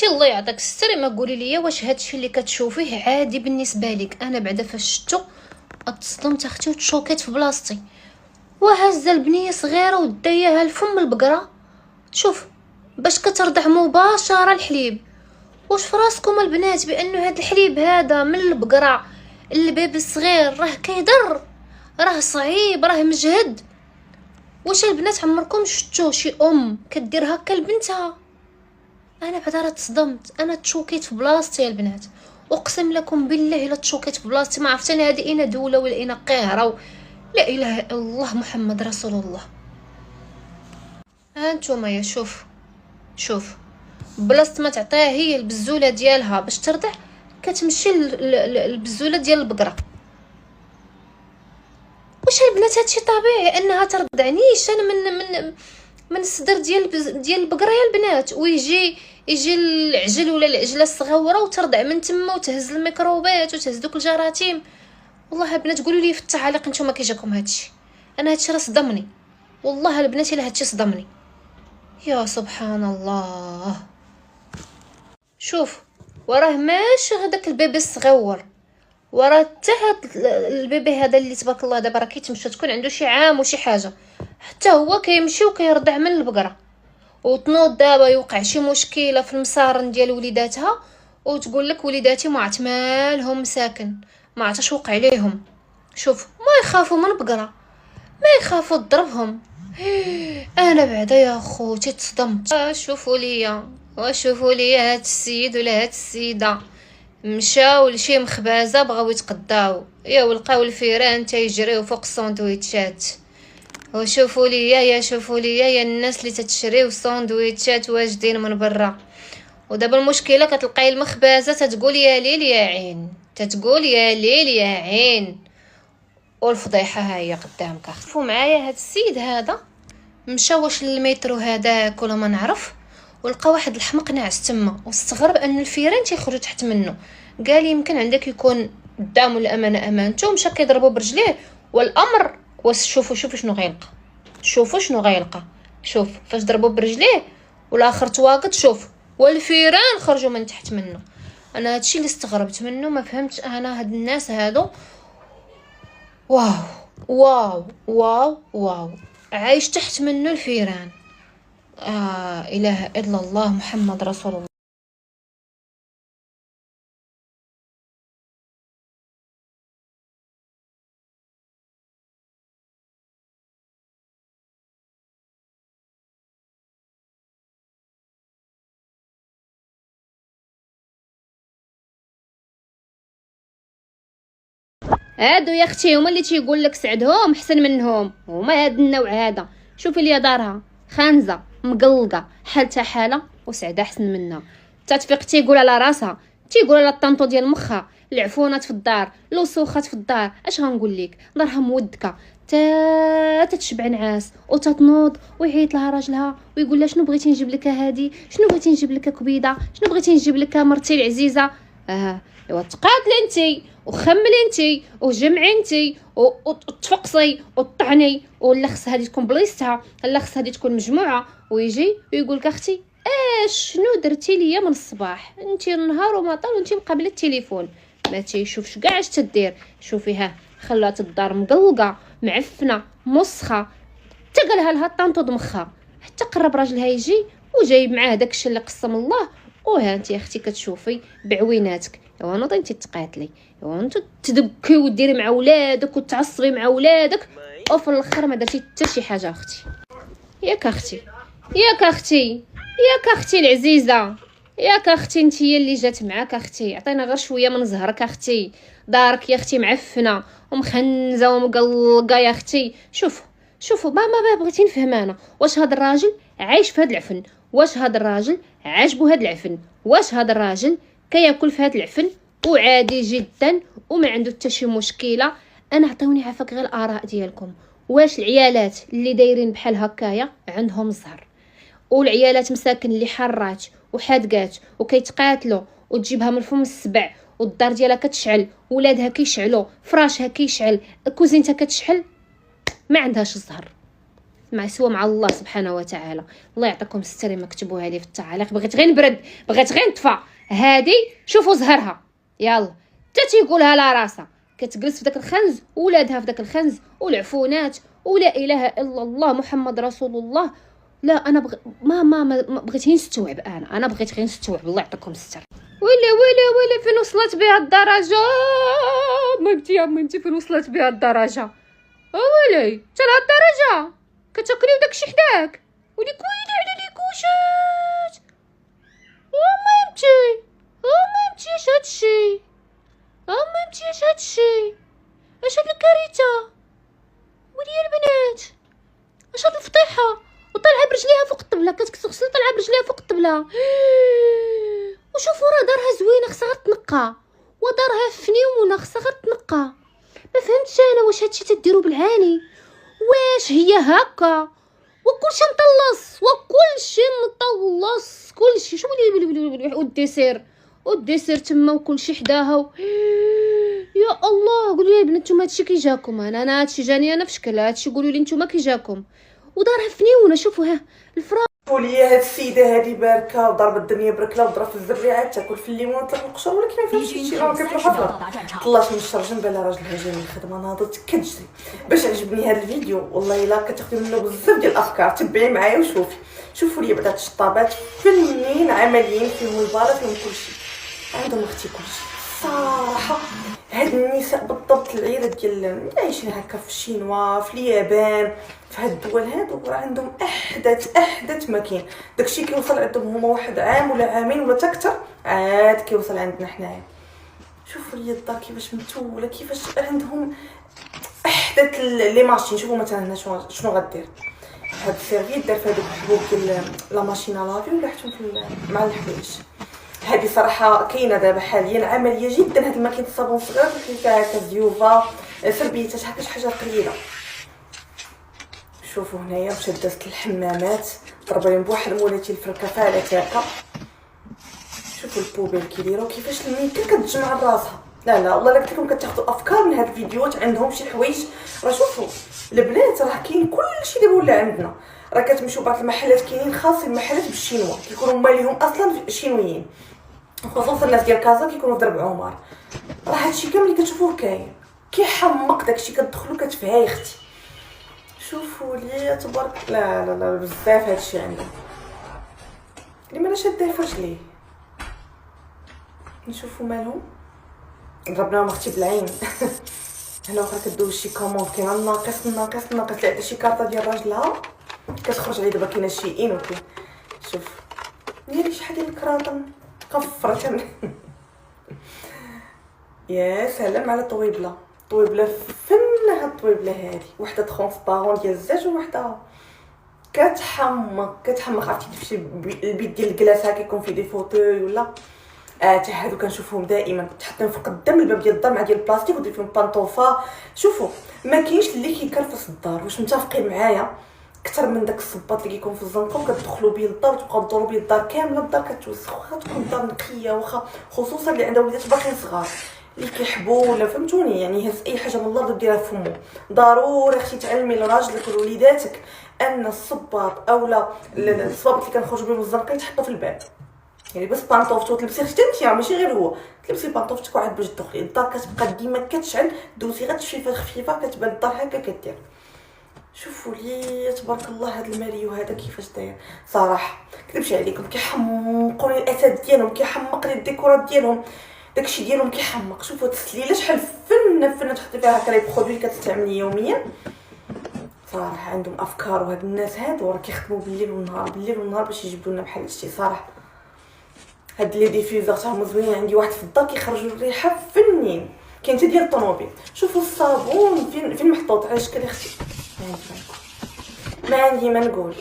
اختي الله يعطيك الستر، ما قولي لي واش هادشي اللي كتشوفيه عادي بالنسبه لك؟ انا بعدا فاش شفتو اتصدمت اختي وتشوكيت في بلاصتي. وهزه البنيه صغيره وداياها لفم البقره، شوف باش كترضع مباشره الحليب. واش فراسكم البنات بانه هاد الحليب هذا من البقره البيبي الصغير راه كيضر، راه صعيب، راه مجهد؟ واش البنات عمركم شفتوا شي ام كدير هكا لبنتها؟ انا بعدا راه تصدمت، انا تشوكيت في بلاصتي يا البنات، اقسم لكم بالله الا تشوكيت في بلاصتي. ما عرفت انا هذه اين دوله ولا اين قاهره، لا اله الا الله محمد رسول الله. ها نتوما يا شوف بلاصه ما تعطيها هي البزوله ديالها باش ترضع، كتمشي البزوله ديال البقره. واش البنات هادشي طبيعي انها ترضعنيش انا من الصدر ديال البقره يا البنات، يجي العجل ولا العجله الصغيره وترضع من تما وتهز الميكروبات وتهز دوك الجراثيم؟ والله البنات قولوا لي في التعاليق نتوما كيجاكم هادشي. انا هادشي راه صدمني والله البنات، الا هادشي صدمني. يا سبحان الله. شوف وراه ماشي هذاك البيبي الصغير، وراه حتى هاد البيبي هذا اللي تبارك الله دابا راه كيتمشى تكون عنده شي عام وشي حاجه، حتى هو كيمشي وكيرضع من البقره. وتنوض دابا يوقع شي مشكله في المصارن ديال وليداتها وتقول لك وليداتي ما عرفت مالهم ساكن، ما عرفتش وقع عليهم. شوف ما يخافوا من البقره، ما يخافوا تضربهم. انا بعدا يا خوتي تصدمت. شوفوا لي هاد السيد ولا هاد السيده مشاو لشي مخبازه بغاو يتقداو ولقاو الفيران تيجريو فوق الساندويتشات. وشوفوا لي يا الناس اللي تتشريو ساندويتشات واجدين من برا. ودابا المشكله كتلقاي المخبازه تتقول يا ليل يا عين، تتقول يا ليل يا عين، والفضيحه ها هي قدامك. خفوا معايا هاد السيد هذا مشى واش للمترو هذاك ولا ما نعرف، ولقى واحد الحمق ناعس تما واستغرب ان الفيران تيخرجوا تحت منه. قال يمكن عندك يكون قدام الامانه امانته، مشى كيضربوا برجليه والامر شوفوا شنو غيلقى. شوف فاش ضربوا برجليه والاخر تواقد، شوف والفيران خرجوا من تحت منه. انا هادشي اللي استغربت منه، ما فهمتش انا هاد الناس هادو. واو واو واو واو، عايش تحت منه الفيران. اله الا الله محمد رسول الله. هادو يا اختي هما اللي تيقول لك سعدهم احسن منهم، هما هاد النوع هذا. شوفي لي دارها خانزه مقلقه حالتها حاله وسعده احسن منها. تتفيق تيقول على راسها، تيقول على الطنطو ديال مخها، العفونات في الدار، لوسوخات في الدار. اش غنقول لك، دارها مودكه تتشبع نعاس وتتنوض ويعيط لها راجلها ويقول لها شنو بغيتي نجيب لك هادي، شنو بغيتي نجيب لك كبيده، شنو بغيتي نجيب لك مرتي العزيزه. ايوا تقاتلي انتي وخملي انتي وجمعي انتي وتفقصي وطعني، ولا خص هذه تكون بليصتها، لا خص هذه تكون مجموعه. ويجي ويقول لك اختي شنو درتي ليا من الصباح، انتي النهار وما طال وانتي مقابله التليفون، ما تيشوفش كاع اش تدير. شوفي خلات الدار مقلقه معفنه مسخه، تقلها لها طنطو دمخها. حتى قرب راجلها يجي وجايب معاه داكشي اللي قسم الله. انت يا اختي كتشوفي بعويناتك. ايوا نوضي انت تقاتلي، ايوا انت تدكي وديري مع ولادك وتعصبي مع ولادك، وفي الاخر ما درتي حتى شي حاجه. اختي ياك اختي العزيزه، ياك اختي انت هي اللي جات معاك. اختي عطينا غير شويه من زهرك. اختي دارك يا اختي معفنه ومخنزه ومقلقه يا اختي. شوفوا ما بغيتي نفهم انا، واش هذا الراجل عايش في هذا العفن؟ واش هذا الراجل عاجبو هذا العفن؟ واش هذا الراجل كياكل في هذا العفن وعادي جدا وما عنده حتى شي مشكله؟ انا عطيوني عافاك غير الاراء ديالكم. واش العيالات اللي دايرين بحال هكايا عندهم زهر، والعيالات مساكن اللي حرات وحادقات وكيتقاتلوا وتجيبها من فم السبع والدار ديالها كتشعل، ولادها كيشعلوا، فراشها كيشعل، كوزينتها كتشعل، ما عندهاش الزهر، مع سوا مع الله سبحانه وتعالى. الله يعطيكم الستر. ما كتبوها لي في التعاليق. بغيت غير نبرد، بغيت غير نطفى. هادي شوفوا زهرها يلا حتى تيقولها لا راسها، كتجلس في داك الخنز ولادها في داك الخنز والعفونات ولا اله الا الله محمد رسول الله. لا انا ما بغيت غير نستوعب. انا بغيت غير نستوعب. الله يعطيكم الستر. ويلي فين وصلت بها الدرجه؟ مامتي يا مامتي فين وصلت بها الدرجه؟ ويلي حتى لهاد الدرجه كتاكليو داكشي حداك. وليك ويلي على لي كوشات. مامتي اش هادشي؟ مامتي اش هادشي؟ اش هاد الكارثه؟ ولي البنات اش هاد الفضيحه؟ وطالعه برجليها فوق الطبله، كتغسل طالعه برجليها فوق الطبله. وشوفوا راه دارها زوينه خصها غير تنقى، ودارها فنيونه خصها غير تنقى. ما فهمتش انا واش هادشي تديروا بالعاني، واش هي هكا؟ وكلشي مطلص كلشي شو والديسير تما وكلشي حداها يا الله. قولوا لي البنات نتوما هادشي كي جاكم؟ انا هادشي جاني انا في شكل هادشي. قولوا لي نتوما كي جاكم؟ ودارها فنيونه. شوفوا ها الفراغ. وليا هاد السيده هادي باركه وضرب الدنيا بركله وضرب في الزريعات تاكل في الليمون وتطلق القشور، ولكن ما فهمتش شي راه كتروح طلعت من الشرجم بلا راجلها جاي من الخدمه ناضت كتجري باش عجبني هاد الفيديو. والله الا كتاخدي منه بزاف ديال الافكار. تبعي معايا وشوفي. شوفوا لي بعدا الشطابات فنين عمليين فيهم الباله فيهم كلشي. عندهم اختي كلشي صراحه. هاد النساء بالضبط العيله ديال عايشين هكا في الشينوا في اليابان في هاد الدول هادو راه عندهم احدث ما كاين. داكشي كيوصل عندهم هما واحد عام ولا عامين ولا اكثر عاد كيوصل عندنا حنايا. شوفوا لي الدار كيفاش متوله، كيفاش عندهم احدث لي ماشين. شوفوا مثلا هنا شنو غدير. هاد السيرفيت دار في هذوك الحبوب ديال لا ماشينه لافي ولحتهم مع الحوايج. هذه صراحه كاينه دابا حاليا عمليه جدا. هاد الماكينه الصابون صغيره كتحل فيها هكا زيوفا سربيتات هكا شي حاجه قليله. شوفوا هنايا مشات دازت الحمامات ضرب لهم بواحد مولاتي الفركه فالت هكا. شوفوا البوبيل كيديروا كيفاش الميكا كتجمع راسها. لا والله الا قلت لكم كتاخذوا افكار من هاد الفيديوهات. عندهم شي حوايج راه شوفوا البنات راه كاين كلشي دابا ولا عندنا. راه كتمشيو بعض المحلات كاينين خاصين المحلات بالشينوا كيكونوا هما ليهم اصلا شينويين، خصوصا الناس ديال كازا كيكونوا في درب عمر. راه هادشي كامل اللي كتشوفوه كاين كيحمق داكشي كتدخلوا كتفهاي اختي. شوفوا لي تبارك. لا بزاف هادشي عندهم. اللي ما شاديه في رجليه. نشوفوا مالهم. ضربناهم اختي بالعين. هنا اخرى كدوز شي كوموند كاين ناقص اللي عندها شي كارطه ديال راجلها كتخرج عليه دابا كاينه شي ان وكاين. شوف ديري شي حاجه ديال الكراطه قفرت. يا سلام على طويبله فن. هاد الطويبله هادي وحده ترونسبارون ديال الزاج وحده كتحمق عرفتي شي البيت ديال الكلاس هكا يكون فيه دي فوتوي ولا حتى هادو كنشوفهم دائما تحطهم في قدام الباب ديال الدار مع ديال البلاستيك ودير فيهم بانطوفا. شوفوا ما كاينش اللي كيكرفس الدار. واش متفقين معايا؟ اكثر من داك الصباط اللي كيكون في الزنقه وكتدخلوا بيه للدار وتبقاو تدوروا بيه الدار كامله. الدار كتوسخ واخا تكون الدار نقيه واخا خصوصا اللي عندها وليدات باقيين صغار اللي كيحبوا ولا فهمتوني يعني يهز اي حاجه من الارض ديرها في فمو. ضروري اختي تعلمي لراجلك ولوليداتك ان الصباط اولا الصباط اللي كنخرجوا بهم الزنقه يتحطوا في الباب. يعني بس بانطوفتو تلبسي حتى انت ماشي غير هو تلبسي بانطوفتك وعاد باش تدخلي الدار كتبقى ديما كتشعل. دوزي غير تشفيفه خفيفه كتبان الدار هكا كدير. شوفوا لي تبارك الله هذا الماريو هذا كيفاش داير صراحه. كذبش عليكم كيحمقوني الاسد ديالهم كيحمقني الديكورات ديالهم داكشي ديالهم كيحمق. شوفوا التسليله شحال فن تحطي فيها هكا لي برودوي كتستعملي يوميا. صراحه عندهم افكار. وهاد الناس هادو راه كيخدموا بالليل والنهار باش يجيبوا لنا بحال هادشي صراحه. هاد لي ديفيوزر تاعهم زوينين. عندي واحد في الدار كيخرجوا الريحه فنين. كاين حتى ديال الطوموبيل. شوفوا الصابون فين محطوط على شكل اختي ما عندي ما نقول.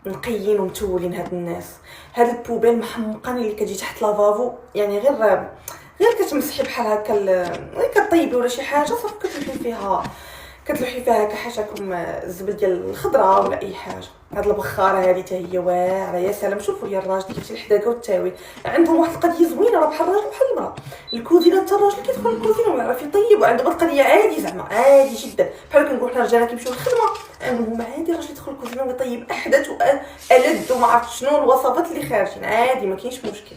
نقيين ومتولين هاد الناس. هاد البوبيل محمقاني اللي كتجي تحت لافافو يعني غير كتمسحي بحال هكا غير كطيبي ولا شي حاجه صافي كتمشي فيها كتلوحي فيها هكا حاشاكم الزبل ديال الخضره ولا اي حاجه. هاد البخاره هذه حتى هي واعره يا سلام. شوفوا لي الراجل كيمشي للحداقه والتاويل عندهم واحد القضيه زوينه، راه بحال الراجل بحال المراه. الكوزينه حتى الراجل كيدخل الكوزينه ويعرف يطيب وعنده القضيه عادي، زعما عادي جدا. بحال كنقول حنا الرجاله كيمشيو للخدمه عندهم عادي الراجل يدخل الكوزينه ويطيب احدث والذ وما عرفت شنو الوصفات اللي خارجين عادي، ما كاينش مشكل.